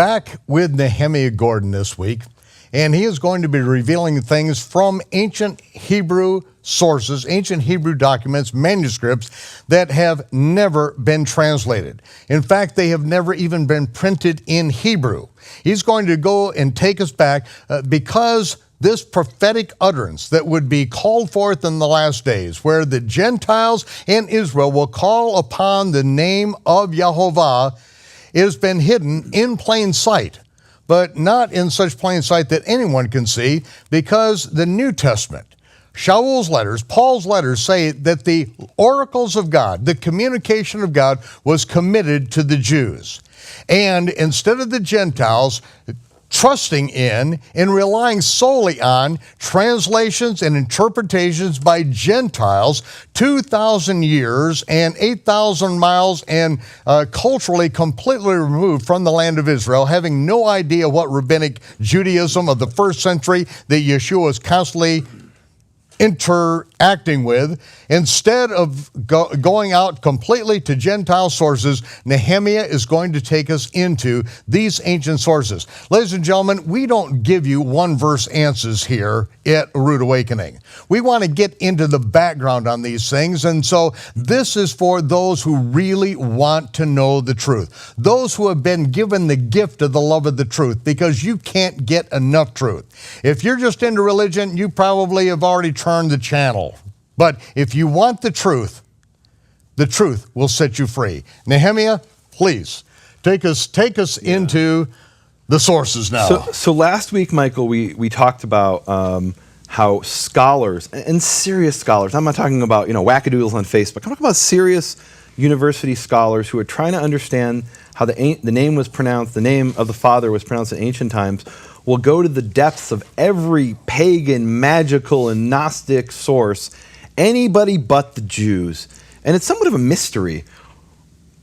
back with Nehemiah Gordon this week, and he is going to be revealing things from ancient Hebrew sources, ancient Hebrew documents, manuscripts that have never been translated. In fact, they have never even been printed in Hebrew. He's going to go and take us back because this prophetic utterance that would be called forth in the last days, where the Gentiles and Israel will call upon the name of Yehovah, it has been hidden in plain sight, but not in such plain sight that anyone can see, because the New Testament, Shaul's letters, Paul's letters say that the oracles of God, the communication of God, was committed to the Jews. And instead of the Gentiles trusting in and relying solely on translations and interpretations by Gentiles, 2,000 years and 8,000 miles and culturally completely removed from the land of Israel, having no idea what rabbinic Judaism of the first century that YESHUA was constantly interacting with. Instead of going out completely to Gentile sources, Nehemiah is going to take us into these ancient sources. Ladies and gentlemen, we don't give you one verse answers here at Root Awakening. We want to get into the background on these things, and so this is for those who really want to know the truth, those who have been given the gift of the love of the truth, because you can't get enough truth. If you're just into religion, you probably have already turned the channel. But if you want the truth will set you free. Nehemiah, please take us into the sources now. So last week, Michael, we talked about how scholars, and serious scholars, I'm not talking about wackadoodles on Facebook, I'm talking about serious university scholars who are trying to understand how the name was pronounced, the name of the Father was pronounced in ancient times, will go to the depths of every pagan, magical, and Gnostic source, anybody but the Jews. And it's somewhat of a mystery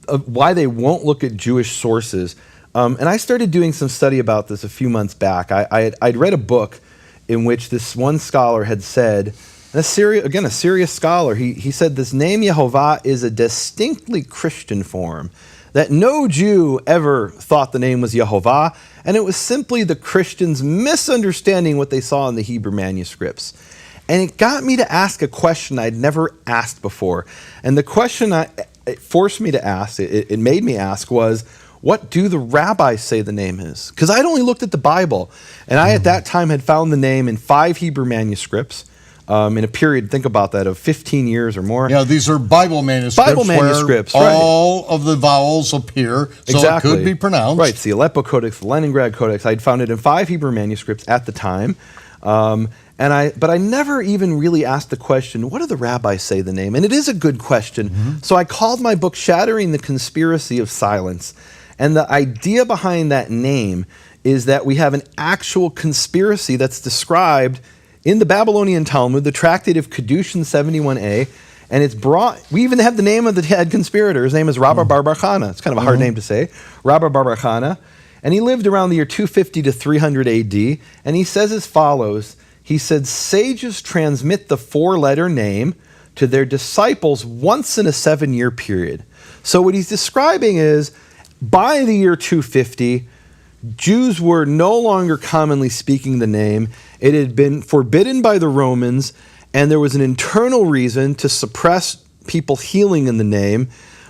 of why they won't look at Jewish sources. And I started doing some study about this a few months back. I'd read a book in which this one scholar had said, a serious scholar, he said this name Yehovah is a distinctly Christian form, that no Jew ever thought the name was Yehovah, and it was simply the Christians misunderstanding what they saw in the Hebrew manuscripts. And it got me to ask a question I'd never asked before. And the question it forced me to ask, it made me ask, was, what do the rabbis say the name is? Because I'd only looked at the Bible, and I at that time had found the name in 5 Hebrew manuscripts, in a period, think about that, of 15 years or more. Yeah, these are Bible manuscripts, where all of the vowels appear, so exactly. It could be pronounced. Right, it's the Aleppo Codex, the Leningrad Codex. I'd found it in 5 Hebrew manuscripts at the time. But I never even really asked the question, what do the rabbis say the name? And it is a good question. Mm-hmm. So I called my book Shattering the Conspiracy of Silence. And the idea behind that name is that we have an actual conspiracy that's described in the Babylonian Talmud, the Tractate of Kedushin 71a, and it's brought, we even have the name of the head conspirator. His name is Rabbi Bar Bar Chana. It's kind of a hard name to say. Rabbi Bar Bar Chana. And he lived around the year 250 to 300 AD. And he says as follows. He said, sages transmit the 4-letter name to their disciples once in a 7-year period. So what he's describing is, by the year 250, Jews were no longer commonly speaking the name. It had been forbidden by the Romans, and there was an internal reason to suppress people healing in the name.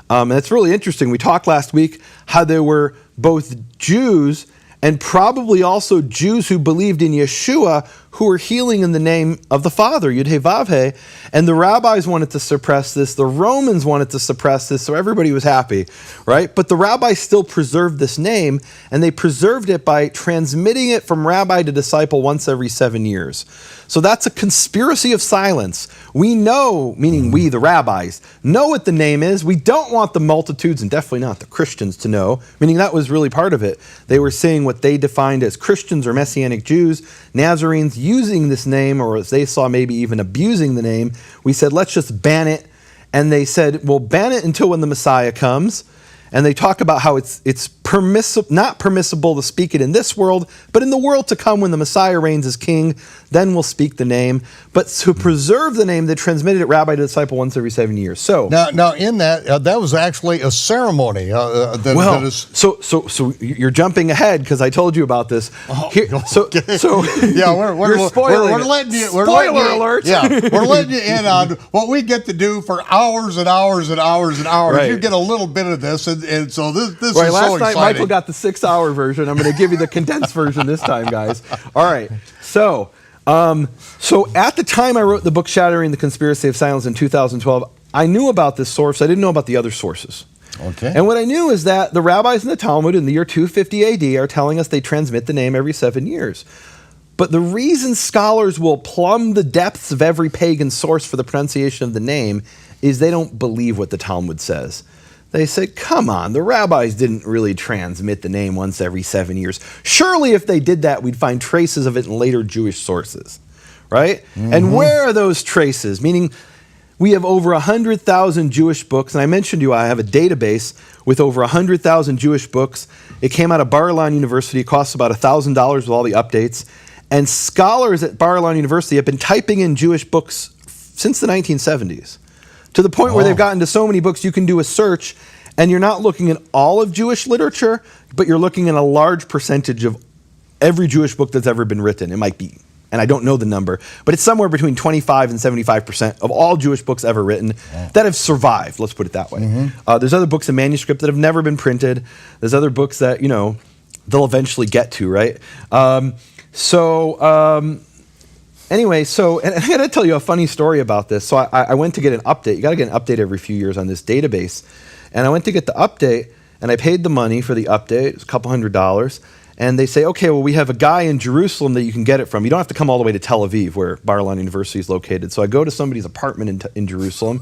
And it's really interesting. We talked last week how there were both Jews and probably also Jews who believed in YESHUA who were healing in the name of the Father, Yud-Heh-Vav-Heh, and the rabbis wanted to suppress this, the Romans wanted to suppress this, so everybody was happy, right? But the rabbis still preserved this name, and they preserved it by transmitting it from rabbi to disciple once every 7 years. So that's a conspiracy of silence. We know, meaning we, the rabbis, know what the name is. We don't want the multitudes, and definitely not the Christians, to know, meaning that was really part of it. They were saying what they defined as Christians or Messianic Jews, Nazarenes, using this name, or as they saw, maybe even abusing the name. We said, let's just ban it. And they said, well, ban it until when the Messiah comes. And they talk about how it's not permissible to speak it in this world, but in the world to come when the Messiah reigns as king, then we'll speak the name. But to preserve the name, they transmitted it rabbi to disciple once every 7 years. So now in that, that was actually a ceremony. So you're jumping ahead because I told you about this. Yeah, we're letting you. Spoiler alert! Yeah, we're letting you in on what we get to do for hours and hours and hours and hours. Right. You get a little bit of this, and so this right, is so last exciting. night Michael got the 6-hour version. I'm going to give you the condensed version this time, guys. All right. So at the time I wrote the book Shattering the Conspiracy of Silence in 2012, I knew about this source. I didn't know about the other sources. Okay. And what I knew is that the rabbis in the Talmud in the year 250 AD are telling us they transmit the name every 7 years. But the reason scholars will plumb the depths of every pagan source for the pronunciation of the name is they don't believe what the Talmud says. They say, come on, the rabbis didn't really transmit the name once every 7 years. Surely if they did that, we'd find traces of it in later Jewish sources, right? Mm-hmm. And where are those traces? Meaning, we have over 100,000 Jewish books, and I mentioned to you I have a database with over 100,000 Jewish books. It came out of Bar-Ilan University. It costs about $1,000 with all the updates. And scholars at Bar-Ilan University have been typing in Jewish books since the 1970s. To the point where they've gotten to so many books, you can do a search, and you're not looking at all of Jewish literature, but you're looking at a large percentage of every Jewish book that's ever been written. It might be, and I don't know the number, but it's somewhere between 25 and 75% of all Jewish books ever written that have survived, let's put it that way. Mm-hmm. There's other books in manuscript that have never been printed. There's other books that, they'll eventually get to, right? Anyway, and I got to tell you a funny story about this. So I went to get an update. You got to get an update every few years on this database. And I went to get the update, and I paid the money for the update. It was a couple $100. And they say, okay, well, we have a guy in Jerusalem that you can get it from. You don't have to come all the way to Tel Aviv, where Bar-Ilan University is located. So I go to somebody's apartment in Jerusalem,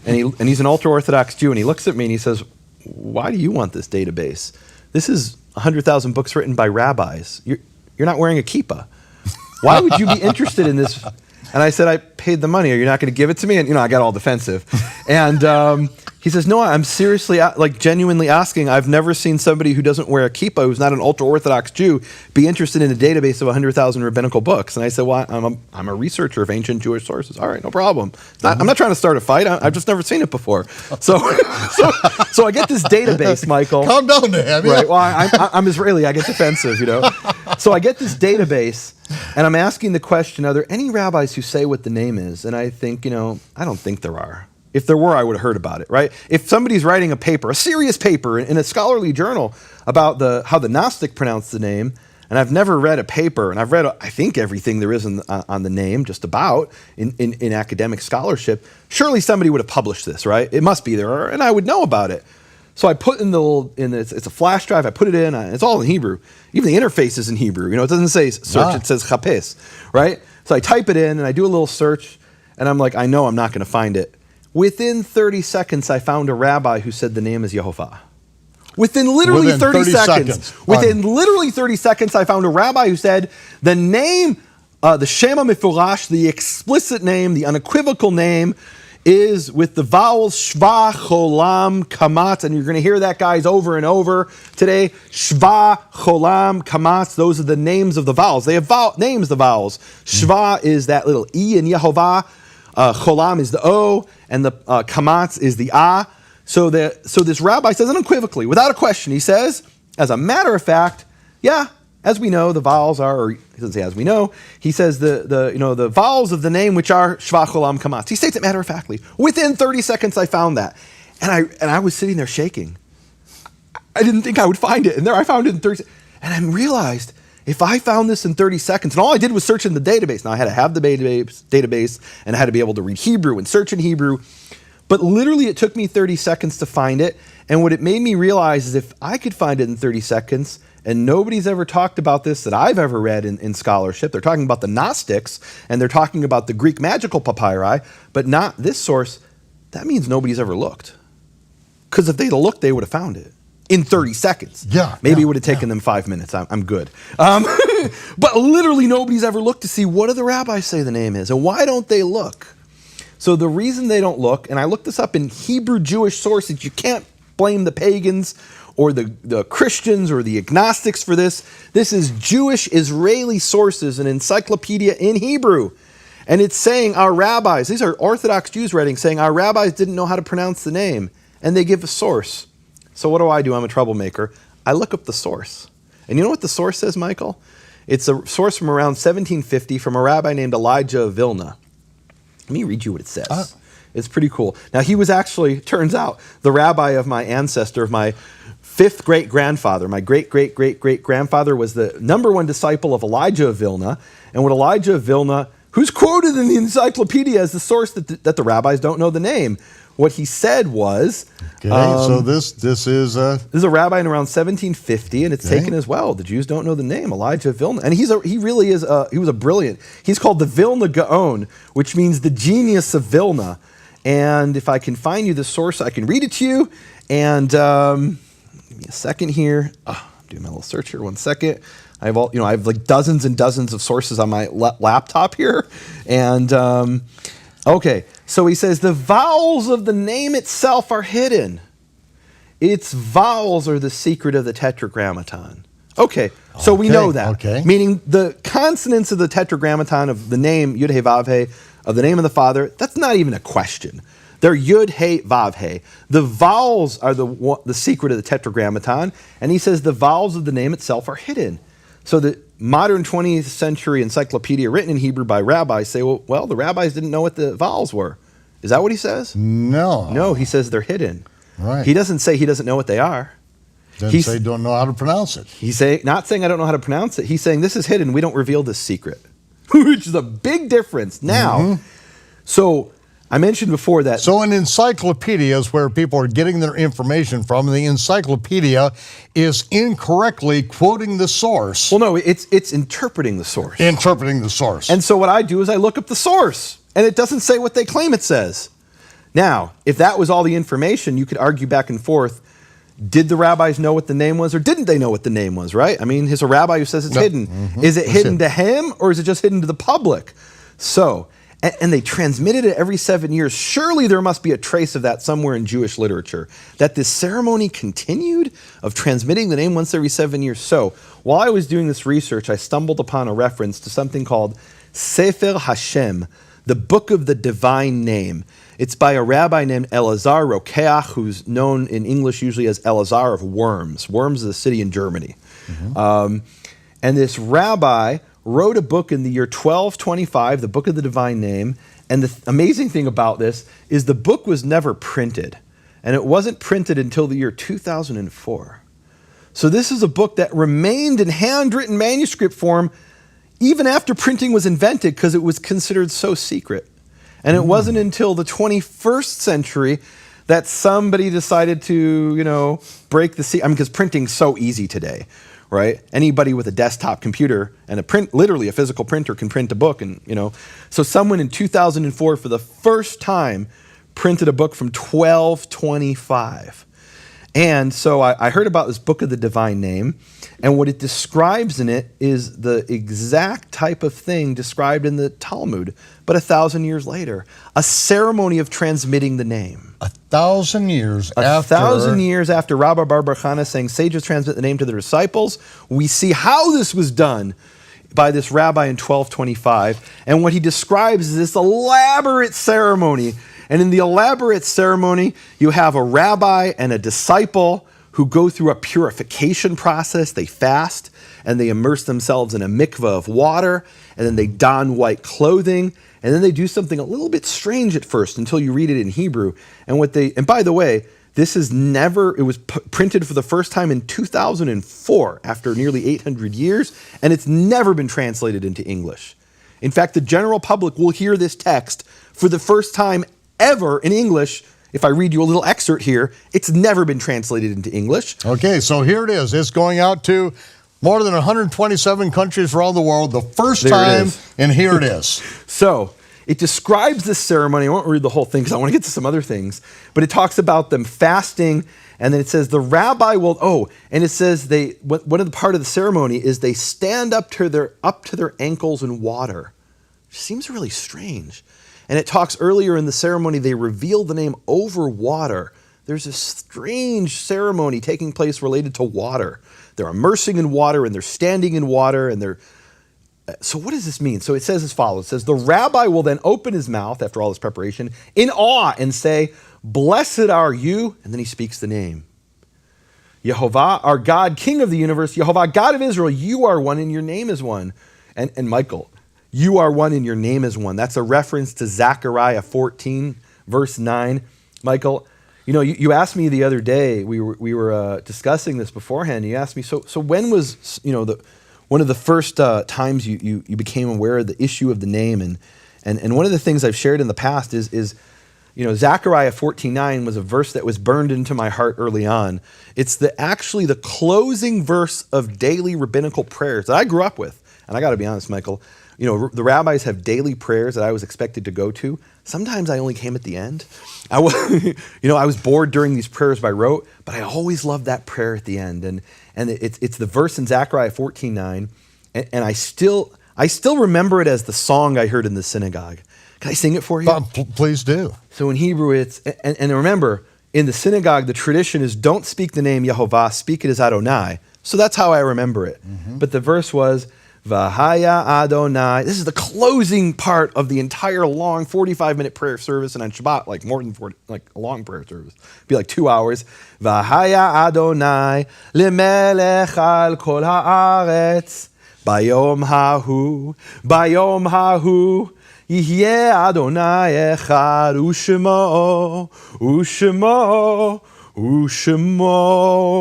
and he's an ultra-Orthodox Jew, and he looks at me and he says, why do you want this database? This is 100,000 books written by rabbis. You're not wearing a kippah. Why would you be interested in this? And I said, I paid the money. Are you not going to give it to me? And, I got all defensive. And he says, no, I'm seriously, genuinely asking. I've never seen somebody who doesn't wear a kippah, who's not an ultra-Orthodox Jew, be interested in a database of 100,000 rabbinical books. And I said, well, I'm a researcher of ancient Jewish sources. All right, no problem. I'm not trying to start a fight. I've just never seen it before. So I get this database, Michael. Calm down there. Right, well, I'm Israeli. I get defensive, So I get this database, and I'm asking the question, are there any rabbis who say what the name is? And I think, I don't think there are. If there were, I would have heard about it, right? If somebody's writing a paper, a serious paper in a scholarly journal about how the Gnostic pronounced the name, and I've never read a paper, and I've read, I think, everything there is on the name, just about, in academic scholarship, surely somebody would have published this, right? It must be there, and I would know about it. So I put it's a flash drive, I put it in, it's all in Hebrew. Even the interface is in Hebrew. It doesn't say search, it says chapes, right? So I type it in, and I do a little search, and I'm like, I know I'm not going to find it. Within 30 seconds, I found a rabbi who said the name is Yehovah. Within literally 30 seconds. Within literally 30 seconds, I found a rabbi who said the name, the Shema Mifurash, the explicit name, the unequivocal name, is with the vowels Shva, Cholam, Kamatz, and you're going to hear that, guys, over and over today. Shva, Cholam, Kamatz, those are the names of the vowels. They have names, the vowels. Shva is that little E in Yehovah. Cholam is the O, and the Kamatz is the A. So this rabbi says unequivocally, without a question, he says, as a matter of fact, yeah, as we know, the vowels are, or he doesn't say as we know, he says the vowels of the name which are Shva, Cholam, Kamatz. He states it matter-of-factly. Within 30 seconds, I found that. And I was sitting there shaking. I didn't think I would find it. And there I found it in 30 seconds. And I realized, if I found this in 30 seconds, and all I did was search in the database. Now, I had to have the database, and I had to be able to read Hebrew and search in Hebrew. But literally, it took me 30 seconds to find it. And what it made me realize is if I could find it in 30 seconds, and nobody's ever talked about this that I've ever read in scholarship. They're talking about the Gnostics, and they're talking about the Greek magical papyri, but not this source. That means nobody's ever looked. Because if they'd have looked, they would have found it in 30 seconds. Maybe it would have taken them 5 minutes. I'm good. But literally nobody's ever looked to see what do the rabbis say the name is, and why don't they look? So the reason they don't look, and I looked this up in Hebrew Jewish sources, you can't blame the pagans or the Christians or the agnostics for this. This is Jewish Israeli sources, an encyclopedia in Hebrew. And it's saying our rabbis, these are Orthodox Jews writing, saying our rabbis didn't know how to pronounce the name. And they give a source. So what do? I'm a troublemaker. I look up the source. And you know what the source says, Michael? It's a source from around 1750 from a rabbi named Elijah of Vilna. Let me read you what it says. It's pretty cool. Now, he was actually, turns out, the rabbi of my ancestor, of my fifth great-grandfather. My great-great-great-great-grandfather was the number one disciple of Elijah of Vilna. And what Elijah of Vilna, who's quoted in the encyclopedia as the source that the rabbis don't know the name, what he said was... Okay, so this is... This is a rabbi in around 1750, and it's taken as well. The Jews don't know the name, Elijah of Vilna. And he was a brilliant... He's called the Vilna Gaon, which means the genius of Vilna. And if I can find you the source, I can read it to you. And give me a second here. I'm doing my little search here. 1 second. I have like dozens and dozens of sources on my laptop here. And okay, so he says the vowels of the name itself are hidden. Its vowels are the secret of the Tetragrammaton. Okay, so we know that. Okay. Meaning the consonants of the Tetragrammaton of the name Yud He Vav He, of the name of the Father, that's not even a question. They're Yud He Vav He. The vowels are the secret of the Tetragrammaton, and he says the vowels of the name itself are hidden. So the modern 20th century encyclopedia written in Hebrew by rabbis say, well, the rabbis didn't know what the vowels were. Is that what he says? No. No, he says they're hidden. Right. He doesn't say he doesn't know what they are. Doesn't say don't know how to pronounce it. He's not saying I don't know how to pronounce it. He's saying this is hidden. We don't reveal this secret, which is a big difference. Now, so I mentioned before that. So an encyclopedia is where people are getting their information from. The encyclopedia is incorrectly quoting the source. Well, no, it's interpreting the source. Interpreting the source. And so what I do is I look up the source, and it doesn't say what they claim it says. Now, if that was all the information, you could argue back and forth. Did the rabbis know what the name was, or didn't they know what the name was, right? I mean, here's a rabbi who says it's hidden. Is it hidden to him, or is it just hidden to the public? So... And they transmitted it every 7 years. Surely there must be a trace of that somewhere in Jewish literature, that this ceremony continued of transmitting the name once every 7 years. So while I was doing this research, I stumbled upon a reference to something called Sefer Hashem, the Book of the Divine Name. It's by a rabbi named Elazar Rokeach, who's known in English usually as Elazar of Worms. Worms is a city in Germany. And this rabbi wrote a book in the year 1225, the Book of the Divine Name. And the amazing thing about this is the book was never printed. And it wasn't printed until the year 2004. So this is a book that remained in handwritten manuscript form even after printing was invented, because it was considered so secret. And it wasn't until the 21st century that somebody decided to, break the secret. I mean, because printing's so easy today. Right? Anybody with a desktop computer and literally a physical printer can print a book. And, so someone in 2004 for the first time printed a book from 1225. And so I heard about this Book of the Divine Name, and what it describes in it is the exact type of thing described in the Talmud, but 1,000 years later, a ceremony of transmitting the name. 1,000 years after. 1,000 years after Rabbi Bar Bar Chana saying sages transmit the name to their disciples, we see how this was done by this rabbi in 1225. And what he describes is this elaborate ceremony. And in the elaborate ceremony, you have a rabbi and a disciple who go through a purification process. They fast and they immerse themselves in a mikveh of water, and then they don white clothing, and then they do something a little bit strange at first until you read it in Hebrew. And by the way, it was printed for the first time in 2004 after nearly 800 years, and it's never been translated into English. In fact, the general public will hear this text for the first time ever in English. If I read you a little excerpt here, it's never been translated into English. Okay, so here it is. It's going out to more than 127 countries around the world the first time, and here it is. So it describes this ceremony. I won't read the whole thing because I want to get to some other things, but it talks about them fasting, and then it says the rabbi will, and it says one of the part of the ceremony is they stand up to their ankles in water, which seems really strange. And it talks earlier in the ceremony, they reveal the name over water. there's a strange ceremony taking place related to water. They're immersing in water and they're standing in water and they're... So what does this mean? So it says as follows. It says, the rabbi will then open his mouth after all this preparation in awe and say, blessed are you, and then he speaks the name. Yehovah, our God, King of the universe, Yehovah, God of Israel, you are one and your name is one. And Michael, you are one and your name is one. That's a reference to Zechariah 14, verse 9. Michael, you asked me the other day, we were discussing this beforehand, you asked me, so when was, one of the first times you became aware of the issue of the name? And one of the things I've shared in the past is Zechariah 14:9 was a verse that was burned into my heart early on. It's actually the closing verse of daily rabbinical prayers that I grew up with. And I got to be honest, Michael, the rabbis have daily prayers that I was expected to go to. Sometimes I only came at the end. I was bored during these prayers by rote, but I always loved that prayer at the end. And it's the verse in Zechariah 14:9, and I still remember it as the song I heard in the synagogue. Can I sing it for you? Please do. So in Hebrew, it's, and remember, in the synagogue, the tradition is don't speak the name Yehovah, speak it as Adonai. So that's how I remember it. Mm-hmm. But the verse was, Vahaya Adonai. This is the closing part of the entire long 45-minute prayer service, and on Shabbat, like more than 40, like a long prayer service. It'd be like 2 hours. Vahaya Adonai lemelech al kol haaretz bayom hahu Yihyeh Adonai echad u'shemo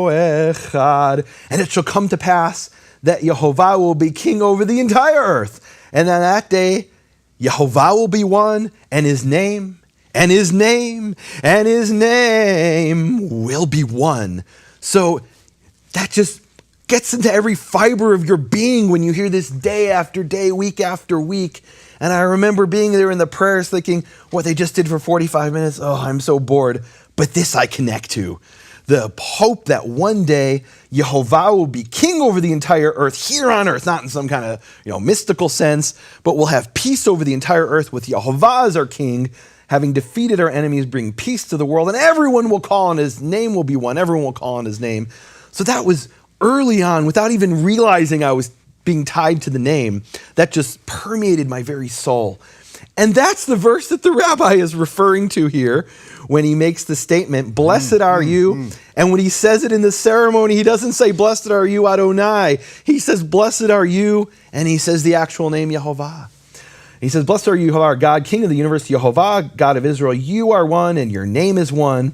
echad. And it shall come to pass that Yehovah will be king over the entire earth. And on that day, Yehovah will be one, and his name will be one. So that just gets into every fiber of your being when you hear this day after day, week after week. And I remember being there in the prayers thinking, what they just did for 45 minutes, oh, I'm so bored. But this I connect to. The hope that one day Yehovah will be king over the entire earth, here on earth, not in some kind of mystical sense, but we'll have peace over the entire earth with Yehovah as our king, having defeated our enemies, bring peace to the world, and everyone will call on his name will be one. Everyone will call on his name. So that was early on, without even realizing I was being tied to the name, that just permeated my very soul. And that's the verse that the rabbi is referring to here when he makes the statement, blessed are you. And when he says it in the ceremony, he doesn't say, blessed are you, Adonai. He says, blessed are you, and he says the actual name, Yehovah. He says, blessed are you, Yehovah, our God, King of the universe, Yehovah, God of Israel. You are one, and your name is one.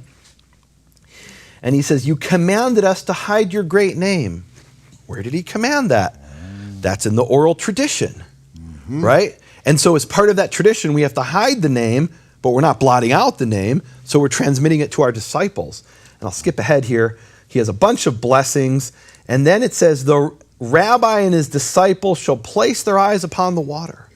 And he says, you commanded us to hide your great name. Where did he command that? That's in the oral tradition, right? And so as part of that tradition, we have to hide the name, but we're not blotting out the name, so we're transmitting it to our disciples. And I'll skip ahead here. He has a bunch of blessings, and then it says, the rabbi and his disciple shall place their eyes upon the water.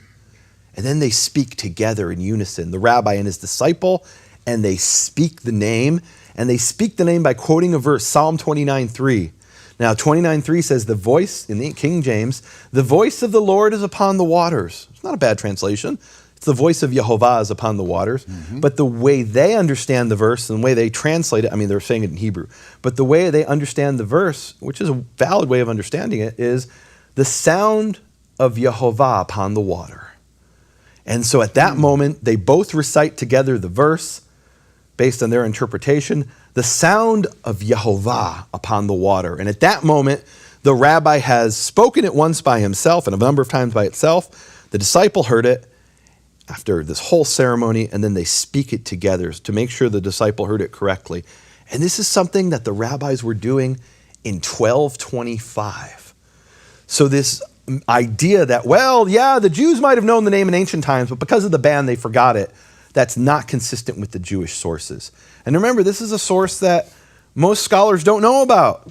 And then they speak together in unison, the rabbi and his disciple, and they speak the name, and they speak the name by quoting a verse, Psalm 29:3. Now, 29:3 says, the voice, in the King James, the voice of the Lord is upon the waters. It's not a bad translation. It's the voice of Yehovah is upon the waters. But the way they understand the verse and the way they translate it, I mean, they're saying it in Hebrew, but the way they understand the verse, which is a valid way of understanding it, is the sound of Yehovah upon the water. And so at that moment, they both recite together the verse based on their interpretation, the sound of Yehovah upon the water. And at that moment, the rabbi has spoken it once by himself and a number of times by itself. The disciple heard it after this whole ceremony, and then they speak it together to make sure the disciple heard it correctly. And this is something that the rabbis were doing in 1225. So this idea that, well, yeah, the Jews might have known the name in ancient times, but because of the ban, they forgot it. That's not consistent with the Jewish sources. And remember, this is a source that most scholars don't know about.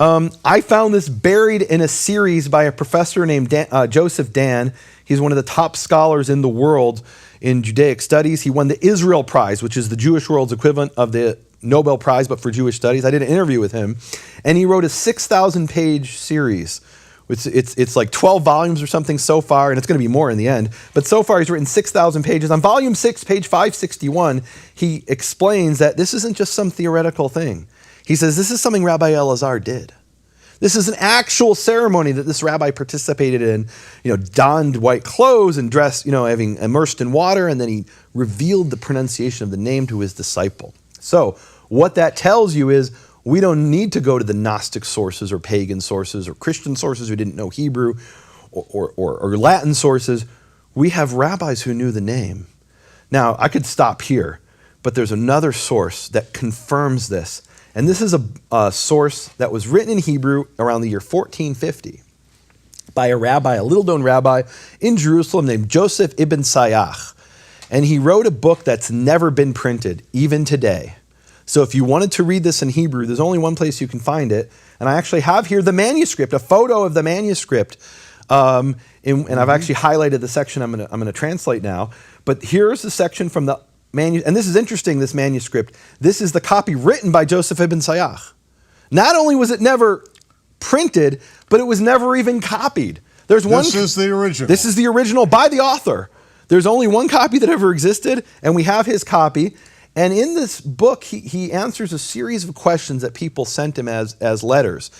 I found this buried in a series by a professor named Joseph Dan. He's one of the top scholars in the world in Judaic studies. He won the Israel Prize, which is the Jewish world's equivalent of the Nobel Prize, but for Jewish studies. I did an interview with him, and he wrote a 6,000-page series It's like 12 volumes or something so far, and it's going to be more in the end. But so far, he's written 6,000 pages. On volume 6, page 561, he explains that this isn't just some theoretical thing. He says this is something Rabbi Elazar did. This is an actual ceremony that this rabbi participated in, donned white clothes and dressed, having immersed in water, and then he revealed the pronunciation of the name to his disciple. So what that tells you is we don't need to go to the Gnostic sources or pagan sources or Christian sources who didn't know Hebrew or Latin sources. We have rabbis who knew the name. Now, I could stop here, but there's another source that confirms this. And this is a source that was written in Hebrew around the year 1450 by a little-known rabbi in Jerusalem named Joseph ibn Sayach. And he wrote a book that's never been printed, even today. So if you wanted to read this in Hebrew, there's only one place you can find it. And I actually have here the manuscript, a photo of the manuscript. And I've actually highlighted the section I'm going to translate now. But here's the section from the manuscript. And this is interesting, this manuscript. This is the copy written by Joseph ibn Sayach. Not only was it never printed, but it was never even copied. This is the original. This is the original by the author. There's only one copy that ever existed, and we have his copy. And in this book, he answers a series of questions that people sent him as letters.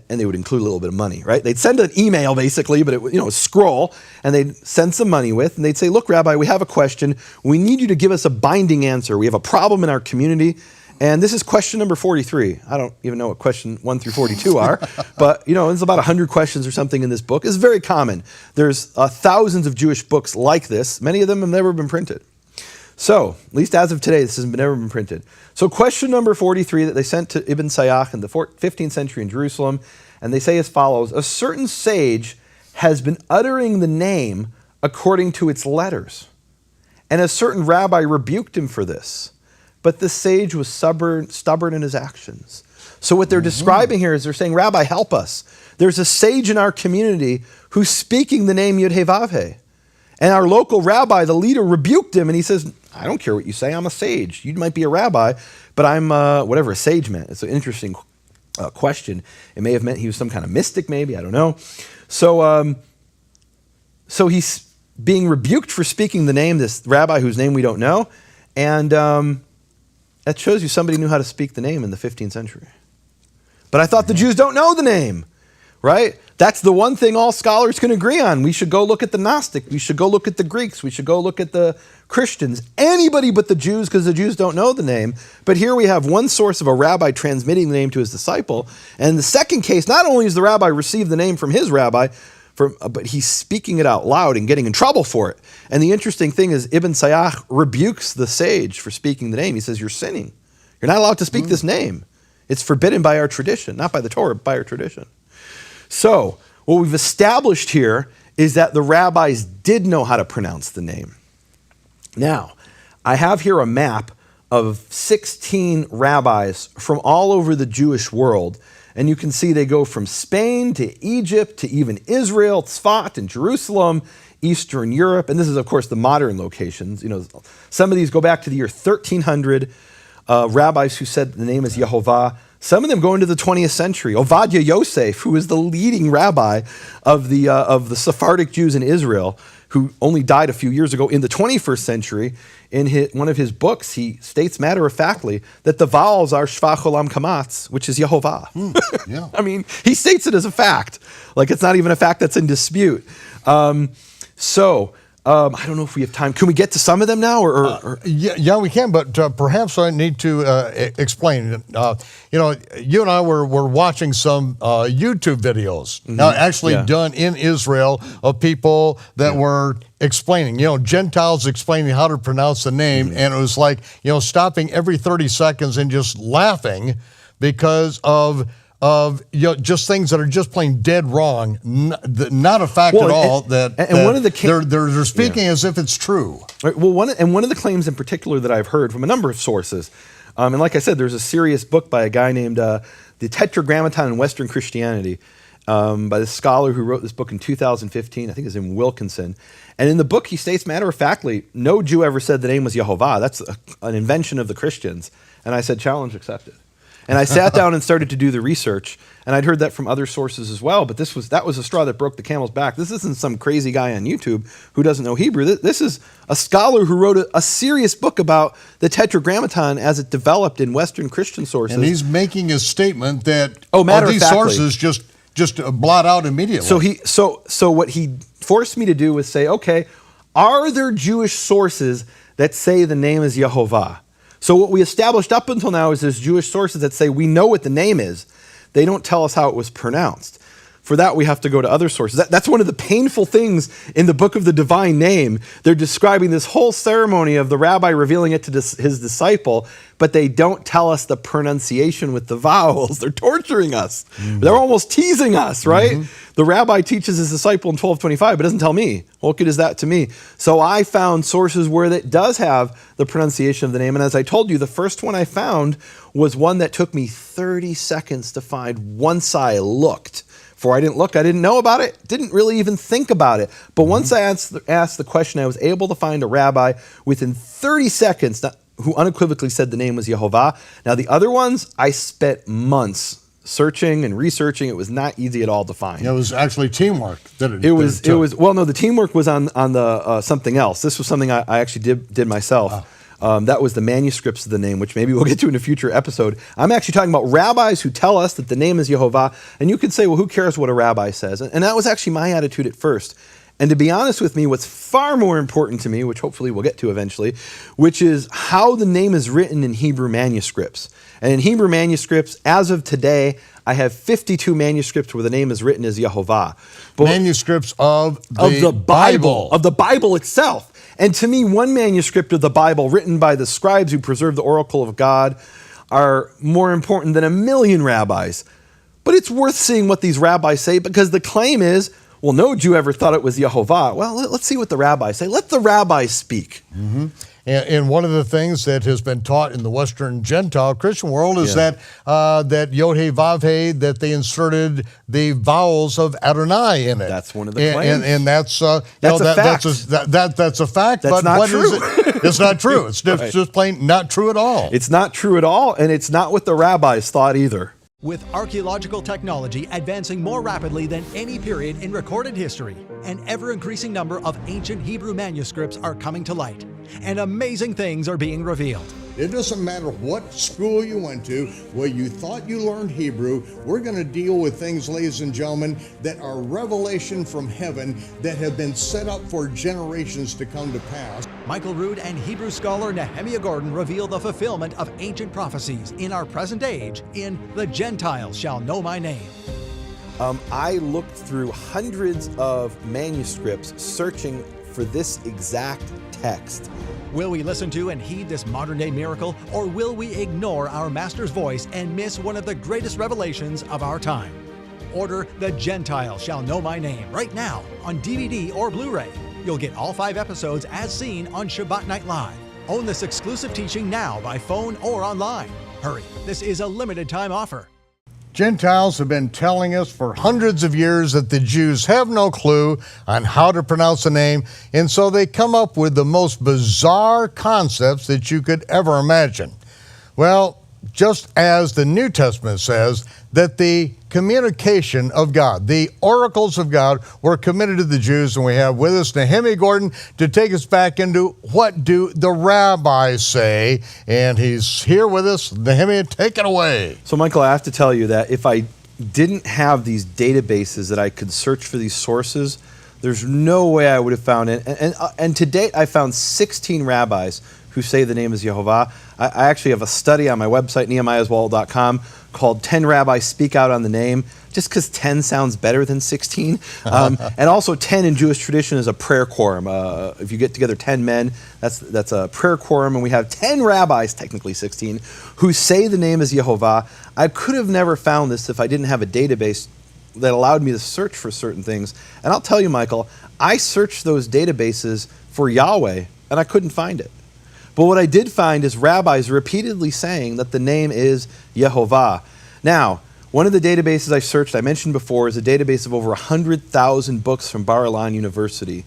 And they would include a little bit of money, right? They'd send an email, basically, but it would, a scroll, and they'd send some money with, and they'd say, look, Rabbi, we have a question. We need you to give us a binding answer. We have a problem in our community, and this is question number 43. I don't even know what question 1 through 42 are, but, there's about 100 questions or something in this book. It's very common. There's thousands of Jewish books like this. Many of them have never been printed. So, at least as of today, this has never been printed. So question number 43 that they sent to Ibn Sayach in the 15th century in Jerusalem, and they say as follows: a certain sage has been uttering the name according to its letters, and a certain rabbi rebuked him for this, but the sage was stubborn in his actions. So what they're describing here is they're saying, Rabbi, help us. There's a sage in our community who's speaking the name Yud-Heh-Vav-Heh. And our local rabbi, the leader, rebuked him, and he says, I don't care what you say, I'm a sage. You might be a rabbi, but I'm whatever a sage meant. It's an interesting question. It may have meant he was some kind of mystic, maybe, I don't know. So he's being rebuked for speaking the name, this rabbi whose name we don't know, and that shows you somebody knew how to speak the name in the 15th century. But I thought the Jews don't know the name, right? That's the one thing all scholars can agree on. We should go look at the Gnostic. We should go look at the Greeks. We should go look at the Christians. Anybody but the Jews, because the Jews don't know the name. But here we have one source of a rabbi transmitting the name to his disciple. And in the second case, not only does the rabbi receive the name from his rabbi, but he's speaking it out loud and getting in trouble for it. And the interesting thing is Ibn Sayach rebukes the sage for speaking the name. He says, you're sinning. You're not allowed to speak this name. It's forbidden by our tradition, not by the Torah, but by our tradition. So, what we've established here is that the rabbis did know how to pronounce the name. Now, I have here a map of 16 rabbis from all over the Jewish world, and you can see they go from Spain to Egypt to even Israel, Tzfat and Jerusalem, Eastern Europe, and this is, of course, the modern locations. Some of these go back to the year 1300, rabbis who said the name is Yehovah. Some of them go into the 20th century. Ovadia Yosef, who is the leading rabbi of the Sephardic Jews in Israel, who only died a few years ago in the 21st century, in one of his books, he states matter-of-factly that the vowels are Shvach Olam Kamatz, which is Yehovah. Yeah. I mean, he states it as a fact. Like, it's not even a fact that's in dispute. I don't know if we have time. Can we get to some of them now? Yeah, we can, but perhaps I need to explain. You and I were watching some YouTube videos, done in Israel, of people that were explaining, Gentiles explaining how to pronounce the name, and it was like, stopping every 30 seconds and just laughing because of just things that are just plain dead wrong, not a fact at all. One of the they're speaking as if it's true. Right, well, one of the claims in particular that I've heard from a number of sources, and like I said, there's a serious book by a guy named The Tetragrammaton in Western Christianity, by this scholar who wrote this book in 2015. I think his name is Wilkinson. And in the book, he states matter-of-factly, no Jew ever said the name was Yehovah. That's an invention of the Christians. And I said, challenge accepted. And I sat down and started to do the research, and I'd heard that from other sources as well, but that was a straw that broke the camel's back. This isn't some crazy guy on YouTube who doesn't know Hebrew. This is a scholar who wrote a serious book about the Tetragrammaton as it developed in Western Christian sources. And he's making a statement that these matter-of-factly, sources just blot out immediately. So what he forced me to do was say, okay, are there Jewish sources that say the name is Yehovah? So what we established up until now is there's Jewish sources that say we know what the name is. They don't tell us how it was pronounced. For that, we have to go to other sources. That's one of the painful things in the book of the divine name. They're describing this whole ceremony of the rabbi revealing it to his disciple, but they don't tell us the pronunciation with the vowels. They're torturing us. Mm-hmm. They're almost teasing us, right? Mm-hmm. The rabbi teaches his disciple in 1225, but doesn't tell me. What good is that to me? So I found sources where it does have the pronunciation of the name. And as I told you, the first one I found was one that took me 30 seconds to find once I looked. Before I didn't look, I didn't know about it, didn't really even think about it. But once I asked the question, I was able to find a rabbi within 30 seconds who unequivocally said the name was Yehovah. Now the other ones, I spent months searching and researching. It was not easy at all to find. It was actually teamwork. The teamwork was on the something else. This was something I actually did myself. Oh. That was the manuscripts of the name, which maybe we'll get to in a future episode. I'm actually talking about rabbis who tell us that the name is Yehovah. And you could say, well, who cares what a rabbi says? And that was actually my attitude at first. And to be honest with me, what's far more important to me, which hopefully we'll get to eventually, which is how the name is written in Hebrew manuscripts. And in Hebrew manuscripts, as of today, I have 52 manuscripts where the name is written as Yehovah. Manuscripts of the Bible. Of the Bible itself. And to me, one manuscript of the Bible written by the scribes who preserved the oracle of God are more important than a million rabbis. But it's worth seeing what these rabbis say, because the claim is, well, no Jew ever thought it was Yehovah. Well, let's see what the rabbis say. Let the rabbis speak. Mm-hmm. And one of the things that has been taught in the Western Gentile Christian world is that Yod He Vav He, that they inserted the vowels of Adonai in it. That's one of the claims. And that's a fact. That's a fact. That's but not what true. Is it? It's not true. It's just plain not true at all. It's not true at all, and it's not what the rabbis thought either. With archaeological technology advancing more rapidly than any period in recorded history, an ever-increasing number of ancient Hebrew manuscripts are coming to light, and amazing things are being revealed. It doesn't matter what school you went to, where you thought you learned Hebrew, we're going to deal with things, ladies and gentlemen, that are revelation from heaven that have been set up for generations to come to pass. Michael Rood and Hebrew scholar Nehemiah Gordon reveal the fulfillment of ancient prophecies in our present age in The Gentiles Shall Know My Name. I looked through hundreds of manuscripts searching for this exact text. Will we listen to and heed this modern-day miracle, or will we ignore our Master's voice and miss one of the greatest revelations of our time? Order The Gentiles Shall Know My Name right now on DVD or Blu-ray. You'll get all 5 episodes as seen on Shabbat Night Live. Own this exclusive teaching now by phone or online. Hurry, this is a limited time offer. Gentiles have been telling us for hundreds of years that the Jews have no clue on how to pronounce the name, and so they come up with the most bizarre concepts that you could ever imagine. Well, just as the New Testament says that the communication of God, the oracles of God, were committed to the Jews, and we have with us Nehemiah Gordon to take us back into what do the rabbis say, and he's here with us. Nehemiah, take it away. So, Michael, I have to tell you that if I didn't have these databases that I could search for these sources, there's no way I would have found it. And to date, I found 16 rabbis who say the name is Yehovah. I actually have a study on my website, nehemiahswall.com, called 10 Rabbis Speak Out on the Name, just because 10 sounds better than 16. And also 10 in Jewish tradition is a prayer quorum. If you get together 10 men, that's a prayer quorum, and we have 10 rabbis, technically 16, who say the name is Yehovah. I could have never found this if I didn't have a database that allowed me to search for certain things. And I'll tell you, Michael, I searched those databases for Yahweh, and I couldn't find it. But what I did find is rabbis repeatedly saying that the name is Yehovah. Now, one of the databases I searched, I mentioned before, is a database of over 100,000 books from Bar-Ilan University.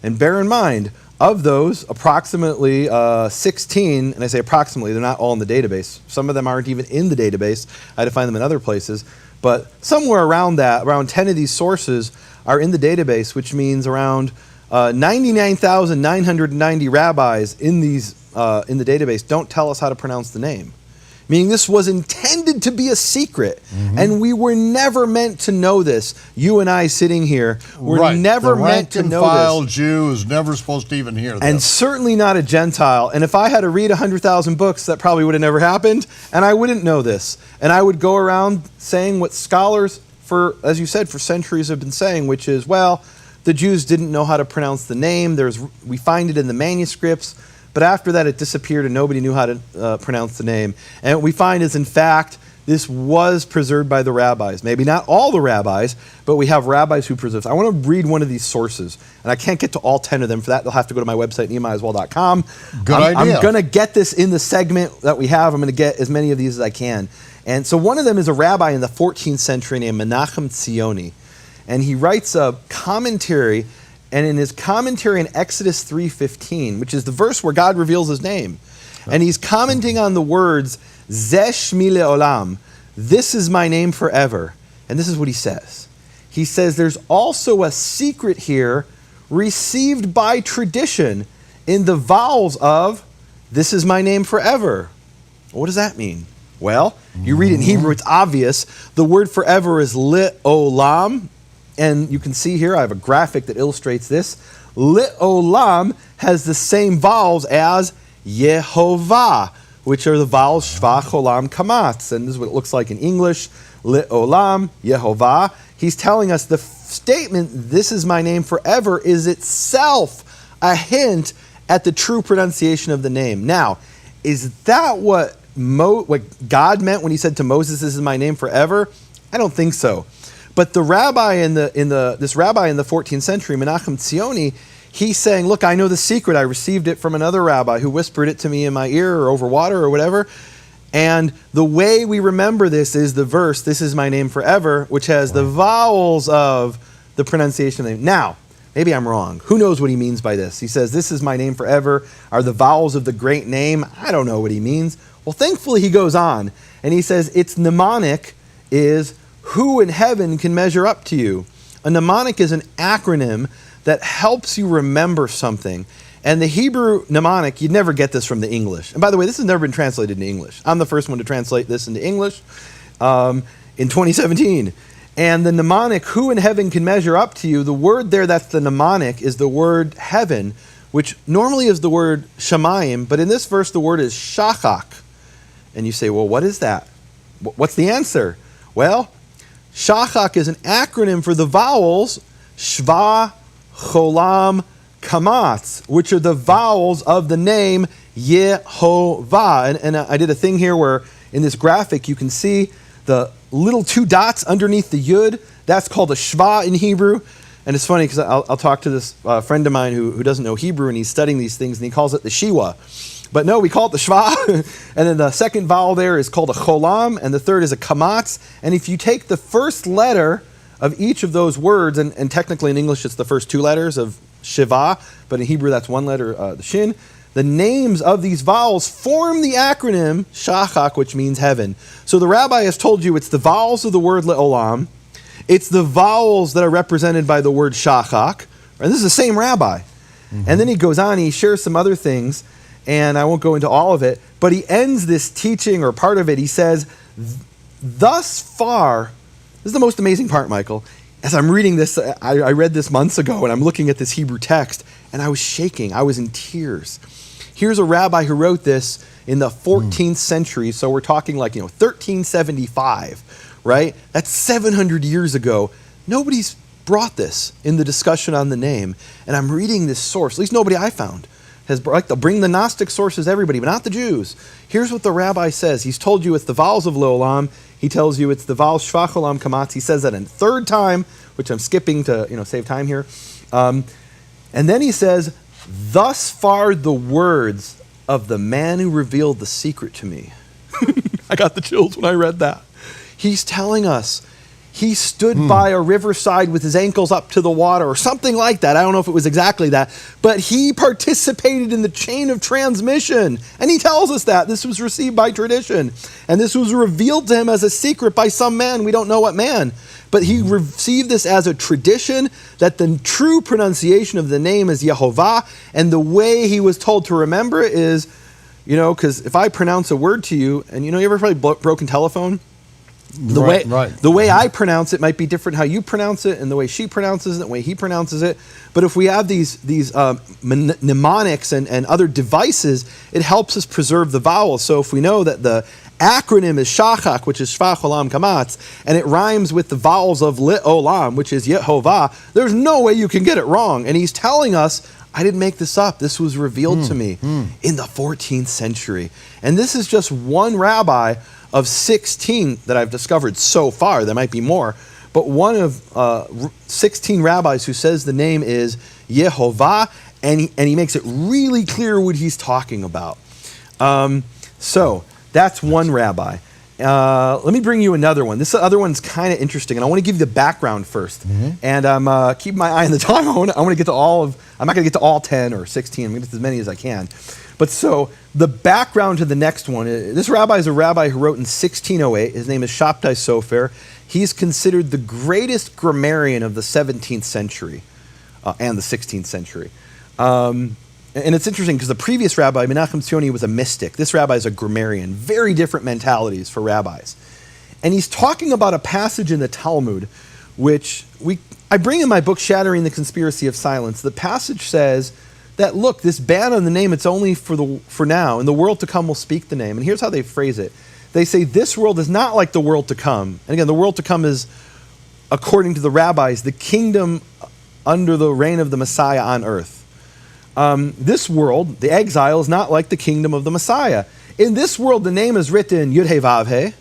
And bear in mind, of those, approximately 16, and I say approximately, they're not all in the database. Some of them aren't even in the database. I had to find them in other places. But somewhere around that, around 10 of these sources are in the database, which means around 99,990 rabbis in the database don't tell us how to pronounce the name. Meaning this was intended to be a secret, and we were never meant to know this. You and I sitting here were never meant to know this. The rank-and-file this. Jew is never supposed to even hear this. And certainly not a Gentile. And if I had to read 100,000 books, that probably would have never happened, and I wouldn't know this. And I would go around saying what scholars, as you said, for centuries have been saying, which is, well, the Jews didn't know how to pronounce the name. We find it in the manuscripts. But after that, it disappeared and nobody knew how to pronounce the name. And what we find is, in fact, this was preserved by the rabbis. Maybe not all the rabbis, but we have rabbis who preserve. I want to read one of these sources. And I can't get to all 10 of them. For that, they'll have to go to my website, nehemiahaswell.com. Good idea. I'm going to get this in the segment that we have. I'm going to get as many of these as I can. And so one of them is a rabbi in the 14th century named Menachem Tzioni. And he writes a commentary. And in his commentary in Exodus 3:15, which is the verse where God reveals his name, and he's commenting on the words, Zeh Shmi Le'olam, this is my name forever. And this is what he says. He says there's also a secret here received by tradition in the vowels of, this is my name forever. What does that mean? Well, you read it in Hebrew, it's obvious. The word forever is Le'olam. And you can see here, I have a graphic that illustrates this. Le'olam has the same vowels as Yehovah, which are the vowels Shva, Cholam, Kamatz. And this is what it looks like in English. Le'olam, Yehovah. He's telling us the statement, this is my name forever, is itself a hint at the true pronunciation of the name. Now, is that what God meant when he said to Moses, this is my name forever? I don't think so. But the rabbi this rabbi in the 14th century, Menachem Tzioni, he's saying, look, I know the secret. I received it from another rabbi who whispered it to me in my ear or over water or whatever. And the way we remember this is the verse, this is my name forever, which has the vowels of the pronunciation of the name. Now, maybe I'm wrong. Who knows what he means by this? He says, this is my name forever, are the vowels of the great name. I don't know what he means. Well, thankfully he goes on, and he says, its mnemonic is, who in heaven can measure up to you? A mnemonic is an acronym that helps you remember something. And the Hebrew mnemonic, you'd never get this from the English. And by the way, this has never been translated into English. I'm the first one to translate this into English in 2017. And the mnemonic, who in heaven can measure up to you, the word there that's the mnemonic is the word heaven, which normally is the word shamayim, but in this verse the word is shachak. And you say, well, what is that? What's the answer? Well, shachak is an acronym for the vowels Shva, Cholam, Kamatz, which are the vowels of the name Yehovah. And I did a thing here where in this graphic you can see the little two dots underneath the Yud. That's called a Shva in Hebrew. And it's funny because I'll talk to this friend of mine who doesn't know Hebrew, and he's studying these things, and he calls it the Shiwa. But no, we call it the Shva. And then the second vowel there is called a Cholam, and the third is a Kamatz. And if you take the first letter of each of those words, and technically in English it's the first two letters of Shiva, but in Hebrew that's one letter, the Shin, the names of these vowels form the acronym Shachak, which means heaven. So the rabbi has told you it's the vowels of the word Le'olam, it's the vowels that are represented by the word Shachak, and this is the same rabbi. Mm-hmm. And then he goes on, he shares some other things, and I won't go into all of it, but he ends this teaching, or part of it, he says, thus far, this is the most amazing part, Michael. As I'm reading this, I read this months ago, and I'm looking at this Hebrew text, and I was shaking. I was in tears. Here's a rabbi who wrote this in the 14th century, so we're talking like, 1375, right? That's 700 years ago. Nobody's brought this in the discussion on the name, and I'm reading this source, at least nobody I found has brought. They'll bring the Gnostic sources, everybody, but not the Jews. Here's what the rabbi says. He's told you it's the vowels of Le'olam. He tells you it's the vowels Shva, Cholam, Kamatz. He says that a third time, which I'm skipping to save time here. And then he says, thus far the words of the man who revealed the secret to me. I got the chills when I read that. He's telling us he stood by a riverside with his ankles up to the water, or something like that. I don't know if it was exactly that, but he participated in the chain of transmission. And he tells us that this was received by tradition. And this was revealed to him as a secret by some man. We don't know what man. But he received this as a tradition, that the true pronunciation of the name is Yehovah. And the way he was told to remember it is, because if I pronounce a word to you, and you ever probably broken telephone? The way I pronounce it might be different how you pronounce it, and the way she pronounces it, and the way he pronounces it. But if we have these mnemonics and other devices, it helps us preserve the vowels. So if we know that the acronym is Shachak, which is Shva Cholam Kamatz, and it rhymes with the vowels of Lit Olam, which is Yehovah, there's no way you can get it wrong. And he's telling us, I didn't make this up. This was revealed to me in the 14th century. And this is just one rabbi of 16 that I've discovered so far. There might be more, but one of 16 rabbis who says the name is Yehovah, and he makes it really clear what he's talking about. So that's one rabbi. Let me bring you another one. This other one's kind of interesting, and I want to give you the background first. And I'm keeping my eye on the time. I want to get to I'm not going to get to all 10 or 16. I'm going to get to as many as I can. But so the background to the next one, this rabbi is a rabbi who wrote in 1608. His name is Shabtai Sofer. He's considered the greatest grammarian of the 17th century and the 16th century. And it's interesting because the previous rabbi, Menachem Tzioni, was a mystic. This rabbi is a grammarian. Very different mentalities for rabbis. And he's talking about a passage in the Talmud, which I bring in my book, Shattering the Conspiracy of Silence. The passage says that, look, this ban on the name, it's only for now. In the world to come, we'll speak the name. And here's how they phrase it. They say, this world is not like the world to come. And again, the world to come is, according to the rabbis, the kingdom under the reign of the Messiah on earth. This world, the exile, is not like the kingdom of the Messiah. In this world, the name is written Yud-Heh-Vav-Heh,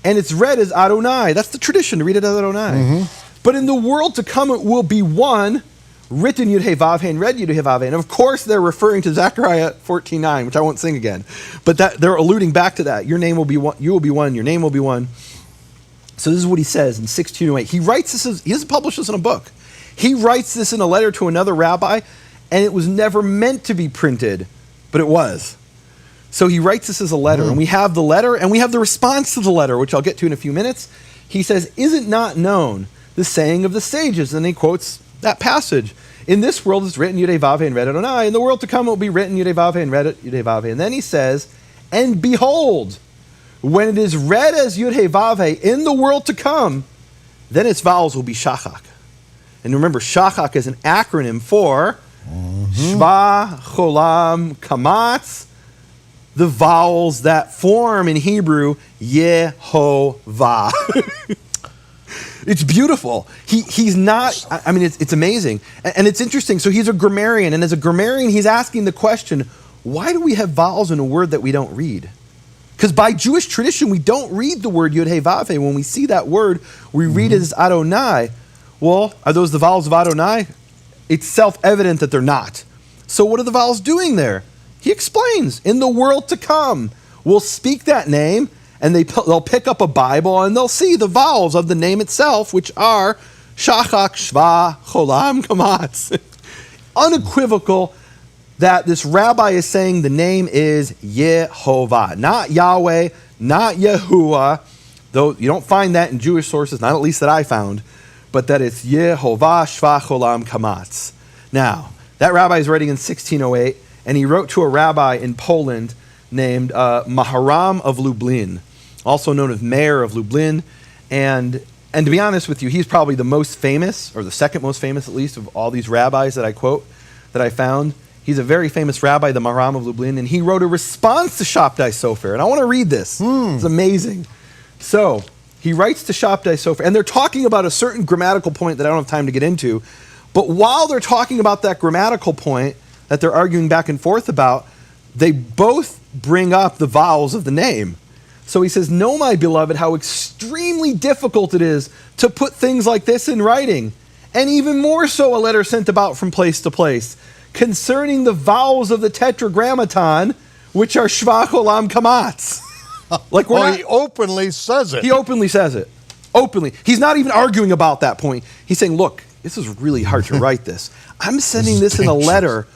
and it's read as Adonai. That's the tradition, to read it as Adonai. But in the world to come, it will be one, written Yud-Heh-Vav-Heh and read Yud-Heh-Vav-Heh. And of course, they're referring to Zechariah 14:9, which I won't sing again. But they're alluding back to that. Your name will be one, you will be one, your name will be one. So this is what he says in 1608. He writes this, he doesn't publish this in a book. He writes this in a letter to another rabbi, and it was never meant to be printed, but it was. So he writes this as a letter, and we have the letter, and we have the response to the letter, which I'll get to in a few minutes. He says, is it not known, the saying of the sages? And he quotes that passage. In this world it's written Yud-Heh-Vav-Heh and read Adonai. In the world to come it will be written Yud-Heh-Vav-Heh and read Yud-Heh-Vav-Heh. And then he says, and behold, when it is read as Yud-Heh-Vav-Heh in the world to come, then its vowels will be Shachak. And remember, Shachak is an acronym for Shva, Cholam, Kamatz, the vowels that form in Hebrew Yehovah. It's beautiful. He's not, I mean, it's amazing. And it's interesting. So he's a grammarian, and as a grammarian, he's asking the question, why do we have vowels in a word that we don't read? Because by Jewish tradition, we don't read the word Yud-Heh-Vav-Heh. When we see that word, we read it as Adonai. Well, are those the vowels of Adonai? It's self-evident that they're not. So what are the vowels doing there? He explains, in the world to come, we'll speak that name, and they'll pick up a Bible, and they'll see the vowels of the name itself, which are Shachak, Shva, Cholam, Kamatz. Unequivocal that this rabbi is saying the name is Yehovah, not Yahweh, not Yahuwah, though you don't find that in Jewish sources, not at least that I found, but that it's Yehovah, Shva, Cholam, Kamatz. Now, that rabbi is writing in 1608, and he wrote to a rabbi in Poland named Maharam of Lublin, also known as Mayor of Lublin. And to be honest with you, he's probably the most famous, or the second most famous at least, of all these rabbis that I quote, that I found. He's a very famous rabbi, the Maharam of Lublin, and he wrote a response to Shabtai Sofer. And I want to read this. It's amazing. So, he writes to Shabtai Sofer, and they're talking about a certain grammatical point that I don't have time to get into. But while they're talking about that grammatical point that they're arguing back and forth about, they both bring up the vowels of the name. So he says, know, my beloved, how extremely difficult it is to put things like this in writing, and even more so a letter sent about from place to place, concerning the vowels of the Tetragrammaton, which are Shva, Cholam, Kamatz. He openly says it. He openly says it. Openly. He's not even arguing about that point. He's saying, look, this is really hard to write this. I'm sending this in a letter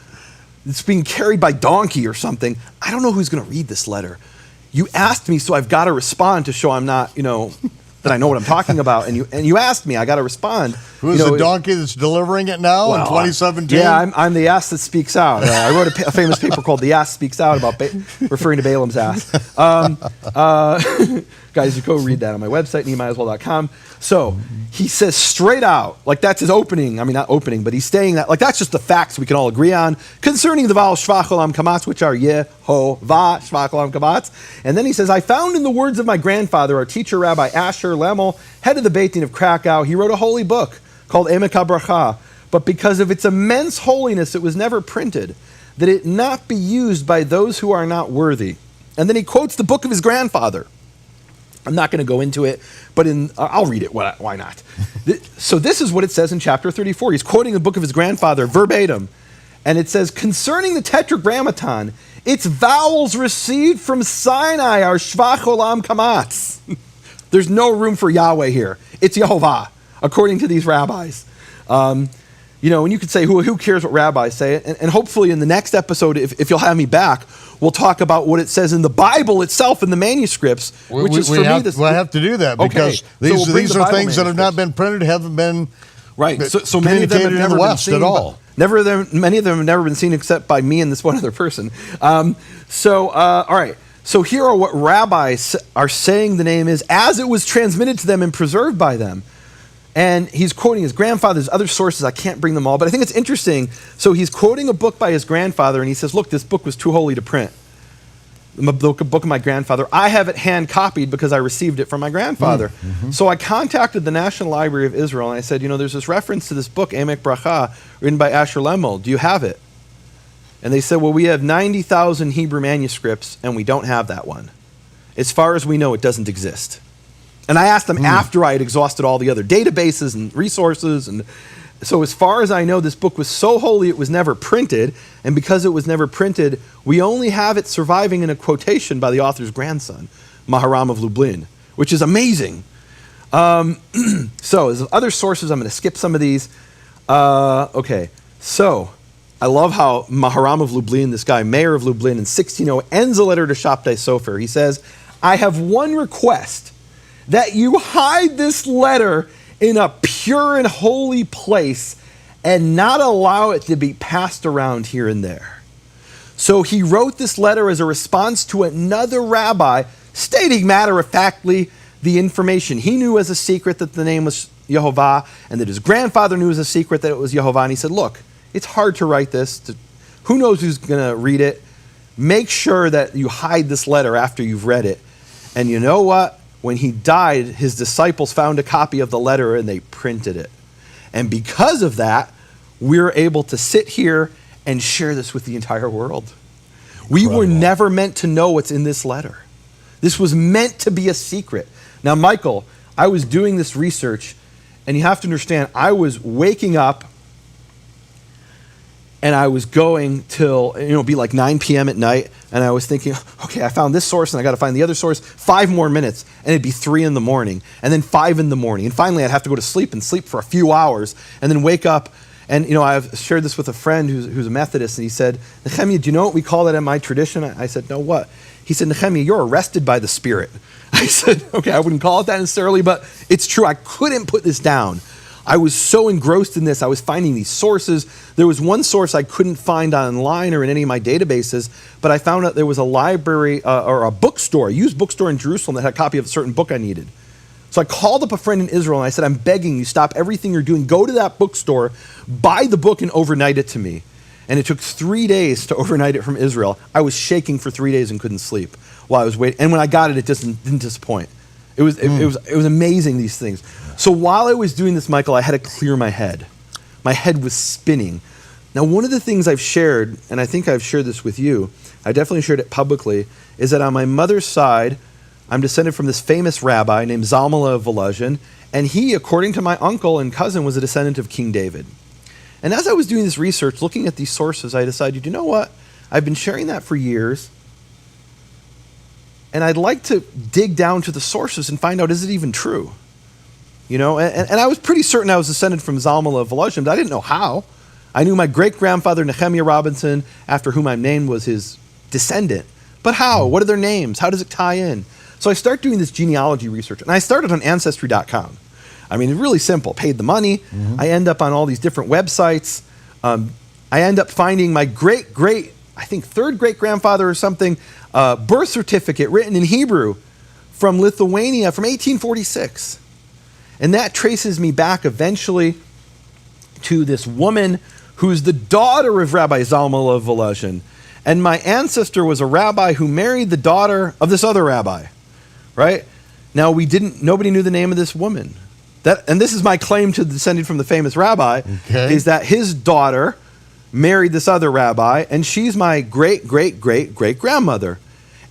that's being carried by donkey or something. I don't know who's going to read this letter. You asked me, so I've got to respond to show I'm not, that I know what I'm talking about. And you asked me, I got to respond. Who's the donkey that's delivering it now in 2017? Yeah, I'm the ass that speaks out. I wrote a famous paper called "The Ass Speaks Out" about referring to Balaam's ass. Guys, you go read that on my website, nehemiahaswell.com. So he says straight out, like that's his opening. I mean, not opening, but he's saying that, like that's just the facts we can all agree on concerning the vowels shvach olam kamatz, which are Yehovah shvach olam kamatz. And then he says, I found in the words of my grandfather, our teacher, Rabbi Asher Lemel, head of the Beit Din of Krakow, he wrote a holy book called Emek HaBracha, but because of its immense holiness, it was never printed, that it not be used by those who are not worthy. And then he quotes the book of his grandfather. I'm not going to go into it, but I'll read it. Why not? So this is what it says in chapter 34. He's quoting the book of his grandfather verbatim. And it says, concerning the tetragrammaton, its vowels received from Sinai are shvach olam kamatz. There's no room for Yahweh here. It's Yehovah, according to these rabbis. And you could say, who cares what rabbis say? And hopefully in the next episode, if you'll have me back, we'll talk about what it says in the Bible itself in the manuscripts, which is for me. We'll have to do that because these are things that have not been printed, haven't been so many of them have in never the been West seen at all. Many of them have never been seen except by me and this one other person. All right. So here are what rabbis are saying the name is as it was transmitted to them and preserved by them. And he's quoting his grandfather's other sources. I can't bring them all, but I think it's interesting. So he's quoting a book by his grandfather, and he says, look, this book was too holy to print. The book of my grandfather. I have it hand copied because I received it from my grandfather. Mm-hmm. So I contacted the National Library of Israel, and I said, there's this reference to this book, Emek Bracha, written by Asher Lemel. Do you have it? And they said, well, we have 90,000 Hebrew manuscripts, and we don't have that one. As far as we know, it doesn't exist. And I asked them after I had exhausted all the other databases and resources. And so as far as I know, this book was so holy it was never printed. And because it was never printed, we only have it surviving in a quotation by the author's grandson, Maharam of Lublin, which is amazing. So there's other sources. I'm going to skip some of these. Okay, so I love how Maharam of Lublin, this guy, mayor of Lublin, in 1600, ends a letter to Shabtai Sofer. He says, I have one request, that you hide this letter in a pure and holy place and not allow it to be passed around here and there. So he wrote this letter as a response to another rabbi stating matter-of-factly the information. He knew as a secret that the name was Yehovah, and that his grandfather knew as a secret that it was Yehovah. And he said, look, it's hard to write this. Who knows who's going to read it? Make sure that you hide this letter after you've read it. And you know what? When he died, his disciples found a copy of the letter and they printed it. And because of that, we're able to sit here and share this with the entire world. We were never meant to know what's in this letter. This was meant to be a secret. Now, Michael, I was doing this research, and you have to understand, I was waking up and I was going till, it'd be like 9 p.m. at night, and I was thinking, okay, I found this source, and I got to find the other source, 5 more minutes, and it'd be 3 in the morning, and then 5 in the morning, and finally I'd have to go to sleep and sleep for a few hours, and then wake up, and I've shared this with a friend who's a Methodist, and he said, Nehemiah, do you know what we call that in my tradition? I said, no, what? He said, Nehemiah, you're arrested by the Spirit. I said, okay, I wouldn't call it that necessarily, but it's true. I couldn't put this down. I was so engrossed in this. I was finding these sources. There was one source I couldn't find online or in any of my databases, but I found out there was a library or a bookstore, a used bookstore in Jerusalem that had a copy of a certain book I needed. So I called up a friend in Israel and I said, I'm begging you, stop everything you're doing. Go to that bookstore, buy the book and overnight it to me. And it took 3 days to overnight it from Israel. I was shaking for 3 days and couldn't sleep while I was waiting. And when I got it, it just didn't disappoint. It was amazing, these things. So while I was doing this, Michael, I had to clear my head. My head was spinning. Now, one of the things I've shared, and I think I've shared this with you, I definitely shared it publicly, is that on my mother's side, I'm descended from this famous rabbi named Zalmala of Volozhin, and he, according to my uncle and cousin, was a descendant of King David. And as I was doing this research, looking at these sources, I decided, you know what? I've been sharing that for years, and I'd like to dig down to the sources and find out, is it even true? You know, and I was pretty certain I was descended from Zalman of Volozhin, but I didn't know how. I knew my great-grandfather, Nehemiah Robinson, after whom I'm named, was his descendant. But how? What are their names? How does it tie in? So I start doing this genealogy research, and I started on Ancestry.com. I mean, it's really simple. Paid the money. I end up on all these different websites. I end up finding my I think third great-grandfather or something, birth certificate written in Hebrew from Lithuania from 1846. And that traces me back eventually to this woman who's the daughter of Rabbi Zalman of Volozhin. And my ancestor was a rabbi who married the daughter of this other rabbi, right? Now, nobody knew the name of this woman. And this is my claim to descending from the famous rabbi, is that his daughter married this other rabbi, and she's my great-great-great-great-grandmother.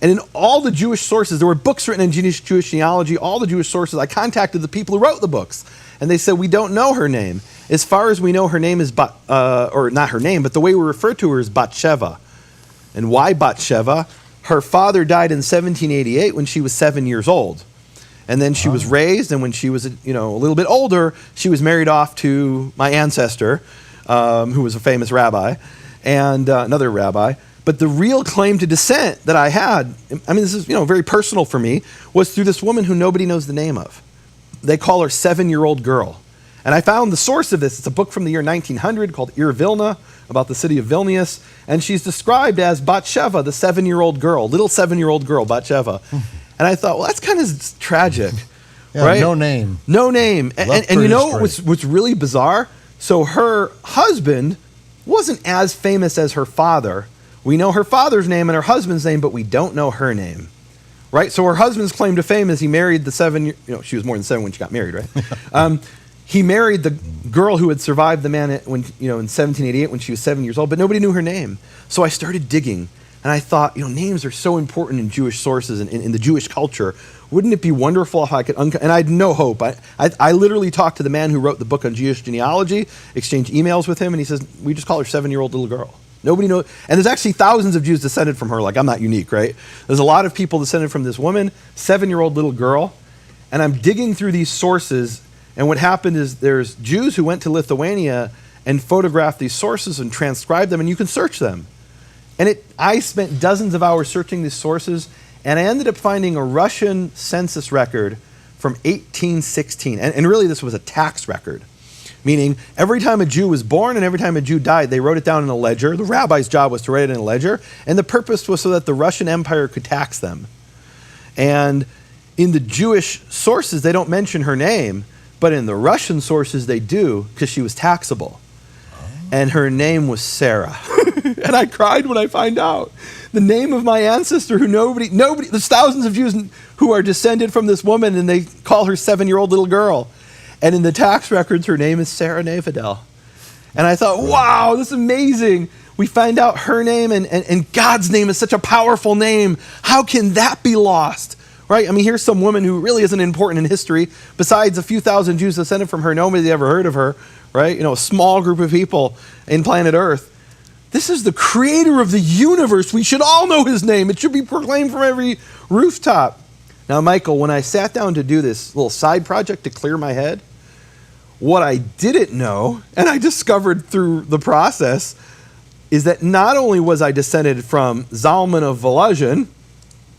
And in all the Jewish sources, there were books written in Jewish genealogy, all the Jewish sources, I contacted the people who wrote the books. And they said, we don't know her name. As far as we know, her name is, or not her name, but the way we refer to her is Batsheva. And why Batsheva? Her father died in 1788 when she was 7 years old. And then she was raised, and when she was a little bit older, she was married off to my ancestor, who was a famous rabbi, and another rabbi. But the real claim to descent that I had, I mean, this is very personal for me, was through this woman who nobody knows the name of. They call her 7-year-old girl. And I found the source of this. It's a book from the year 1900 called Ir Vilna, about the city of Vilnius. And she's described as Batsheva, the 7-year-old girl, little 7-year-old girl, Batsheva. And I thought, well, that's kind of tragic, right? No name. No name. And you know what's really bizarre? So her husband wasn't as famous as her father. We know her father's name and her husband's name, but we don't know her name, right? So her husband's claim to fame is he married the she was more than 7 when she got married, right? He married the girl who had survived the man in 1788 when she was 7 years old, but nobody knew her name. So I started digging, and I thought, names are so important in Jewish sources and in the Jewish culture. Wouldn't it be wonderful if I could and I had no hope. I literally talked to the man who wrote the book on Jewish genealogy, exchanged emails with him, and he says, we just call her 7-year-old little girl. Nobody knows. And there's actually thousands of Jews descended from her. Like, I'm not unique, right? There's a lot of people descended from this woman, 7-year-old little girl. And I'm digging through these sources. And what happened is there's Jews who went to Lithuania and photographed these sources and transcribed them, and you can search them. And I spent dozens of hours searching these sources, and I ended up finding a Russian census record from 1816. And really, this was a tax record. Meaning, every time a Jew was born and every time a Jew died, they wrote it down in a ledger. The rabbi's job was to write it in a ledger, and the purpose was so that the Russian Empire could tax them. And in the Jewish sources, they don't mention her name, but in the Russian sources, they do, because she was taxable. And her name was Sarah. And I cried when I find out. The name of my ancestor, who nobody, there's thousands of Jews who are descended from this woman, and they call her 7-year-old little girl. And in the tax records, her name is Sarah Nevedel. And I thought, wow, this is amazing. We find out her name, and God's name is such a powerful name. How can that be lost? Right? I mean, here's some woman who really isn't important in history. Besides a few thousand Jews descended from her, nobody ever heard of her. Right? A small group of people in planet Earth. This is the creator of the universe. We should all know his name. It should be proclaimed from every rooftop. Now, Michael, when I sat down to do this little side project to clear my head, what I didn't know, and I discovered through the process, is that not only was I descended from Zalman of Volozhin,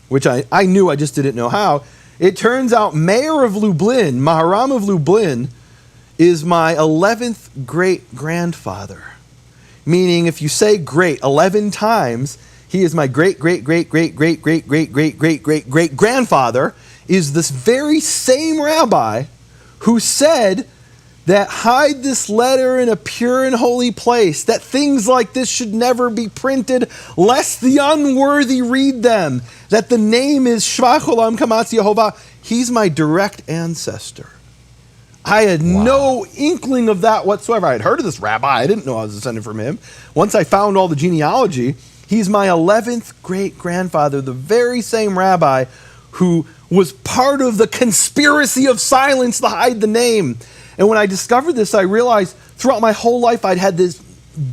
which I knew, I just didn't know how, it turns out Mayor of Lublin, Maharam of Lublin, is my 11th great-grandfather. Meaning, if you say great 11 times, he is my great-great-great-great-great-great-great-great-great-grandfather, is this very same rabbi who said that hide this letter in a pure and holy place, that things like this should never be printed, lest the unworthy read them, that the name is Shvach Olam Kamatz Yehovah. He's my direct ancestor. I had no inkling of that whatsoever. I had heard of this rabbi. I didn't know I was descended from him. Once I found all the genealogy, he's my 11th great-grandfather, the very same rabbi who was part of the conspiracy of silence to hide the name. And when I discovered this, I realized throughout my whole life I'd had this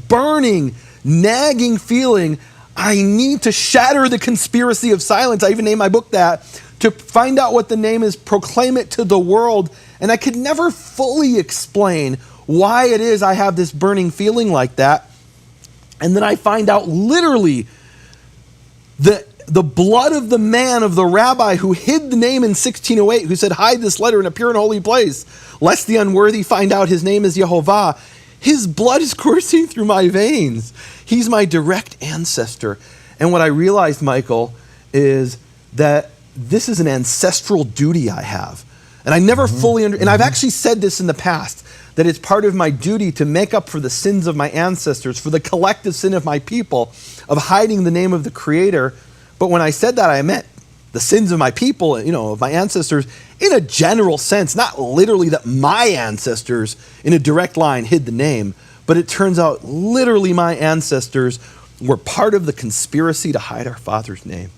burning, nagging feeling, I need to shatter the conspiracy of silence. I even named my book that, to find out what the name is, proclaim it to the world. And I could never fully explain why it is I have this burning feeling like that. And then I find out literally the blood of the man, of the rabbi who hid the name in 1608, who said, hide this letter in a pure and holy place, lest the unworthy find out his name is Yehovah. His blood is coursing through my veins. He's my direct ancestor. And what I realized, Michael, is that this is an ancestral duty I have. And I never fully and I've actually said this in the past, that it's part of my duty to make up for the sins of my ancestors, for the collective sin of my people, of hiding the name of the Creator. But when I said that, I meant the sins of my people, of my ancestors, in a general sense, not literally that my ancestors in a direct line hid the name, but it turns out literally my ancestors were part of the conspiracy to hide our Father's name.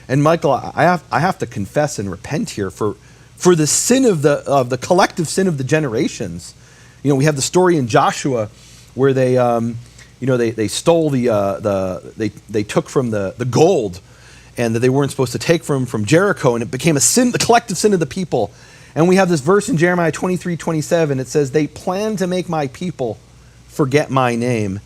And Michael, I have to confess and repent here for the sin of the collective sin of the generations. We have the story in Joshua where they stole they took from the gold, and that they weren't supposed to take from Jericho, and it became a sin, the collective sin of the people. And we have this verse in Jeremiah 23:27. It says, they plan to make my people forget my name.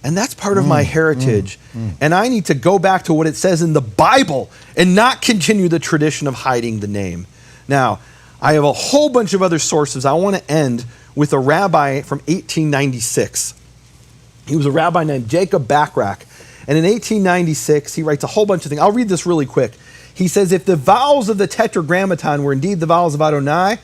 And that's part of my heritage. And I need to go back to what it says in the Bible and not continue the tradition of hiding the name. Now, I have a whole bunch of other sources. I want to end with a rabbi from 1896. He was a rabbi named Jacob Bachrach. And in 1896, he writes a whole bunch of things. I'll read this really quick. He says, if the vowels of the Tetragrammaton were indeed the vowels of Adonai,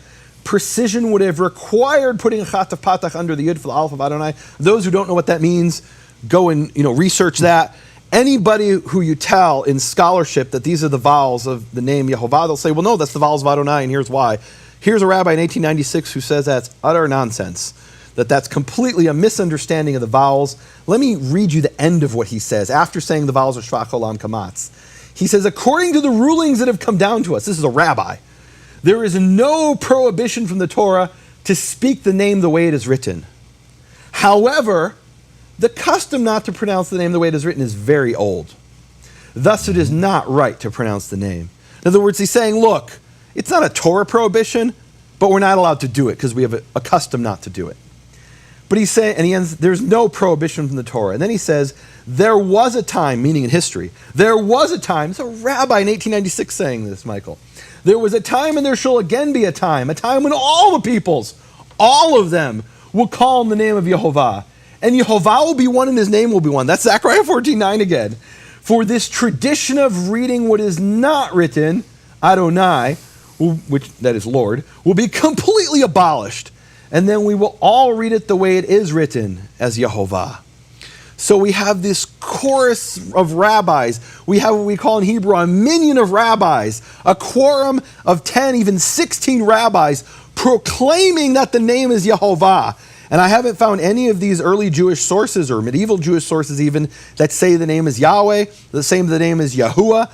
precision would have required putting a chat of patach under the yud for the aleph of Adonai. Those who don't know what that means, go and research that. Anybody who you tell in scholarship that these are the vowels of the name Yehovah, they'll say, well, no, that's the vowels of Adonai, and here's why. Here's a rabbi in 1896 who says that's utter nonsense, that's completely a misunderstanding of the vowels. Let me read you the end of what he says after saying the vowels are Shvach Olam Kamatz. He says, according to the rulings that have come down to us, this is a rabbi, there is no prohibition from the Torah to speak the name the way it is written. However, the custom not to pronounce the name the way it is written is very old. Thus, it is not right to pronounce the name. In other words, he's saying, look, it's not a Torah prohibition, but we're not allowed to do it because we have a custom not to do it. But he's saying, and he ends, there's no prohibition from the Torah. And then he says, there was a time, meaning in history, there was a time, it's a rabbi in 1896 saying this, Michael. There was a time and there shall again be a time when all the peoples, all of them, will call on the name of Yehovah. And Yehovah will be one and his name will be one. That's Zechariah 14:9 again. For this tradition of reading what is not written, Adonai, which that is Lord, will be completely abolished. And then we will all read it the way it is written, as Yehovah. So we have this chorus of rabbis. We have what we call in Hebrew a minyan of rabbis, a quorum of 10, even 16 rabbis proclaiming that the name is Yehovah. And I haven't found any of these early Jewish sources or medieval Jewish sources even that say the name is Yahweh, the same the name is Yahuwah.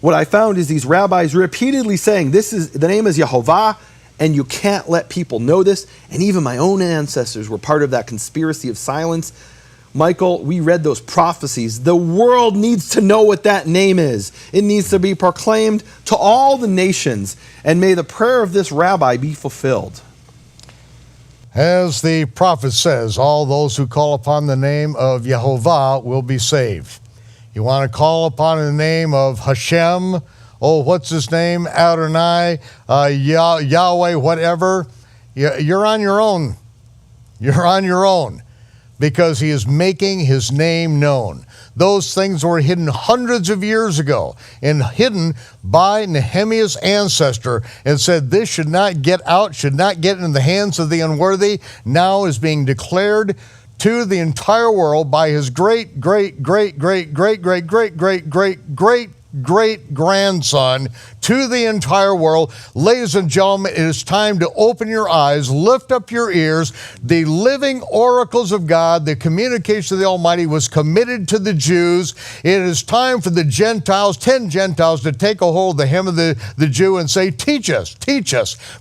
What I found is these rabbis repeatedly saying the name is Yehovah, and you can't let people know this. And even my own ancestors were part of that conspiracy of silence. Michael, we read those prophecies. The world needs to know what that name is. It needs to be proclaimed to all the nations. And may the prayer of this rabbi be fulfilled. As the prophet says, all those who call upon the name of Yehovah will be saved. You want to call upon the name of Hashem, what's his name, Adonai, Yahweh, whatever, you're on your own. You're on your own because he is making his name known. Those things were hidden hundreds of years ago and hidden by Nehemiah's ancestor and said this should not get out, should not get in the hands of the unworthy, now is being declared to the entire world by his great grandson to the entire world. Ladies and gentlemen, it is time to open your eyes, lift up your ears. The living oracles of God, the communication of the Almighty was committed to the Jews. It is time for the Gentiles, 10 Gentiles, to take a hold of the hem of the Jew and say, teach us,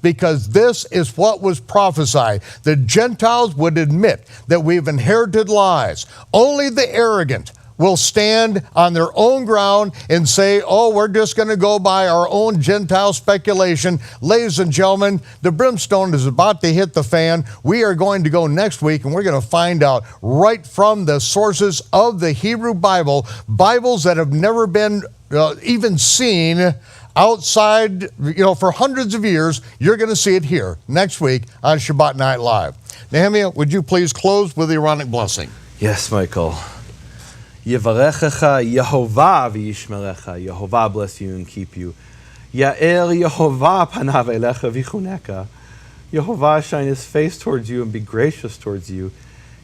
because this is what was prophesied. The Gentiles would admit that we've inherited lies. Only the arrogant will stand on their own ground and say, oh, we're just going to go by our own Gentile speculation. Ladies and gentlemen, the brimstone is about to hit the fan. We are going to go next week and we're going to find out right from the sources of the Hebrew Bible, Bibles that have never been even seen outside, for hundreds of years. You're going to see it here next week on Shabbat Night Live. Nehemiah, would you please close with the Aaronic blessing? Yes, Michael. Yevarechecha Yehovah v'yishmerecha. Yehovah bless you and keep you. Ya'er Yehovah panav elecha v'chuneka. Yehovah shine his face towards you and be gracious towards you.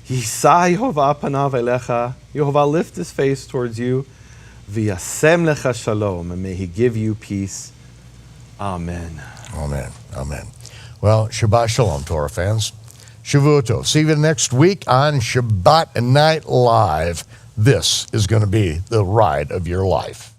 Yisa Yehovah panav elecha. Yehovah lift his face towards you. V'yasem lecha shalom. And may he give you peace. Amen. Amen. Amen. Well, Shabbat Shalom, Torah fans. Shavua Tov. See you next week on Shabbat Night Live. This is going to be the ride of your life.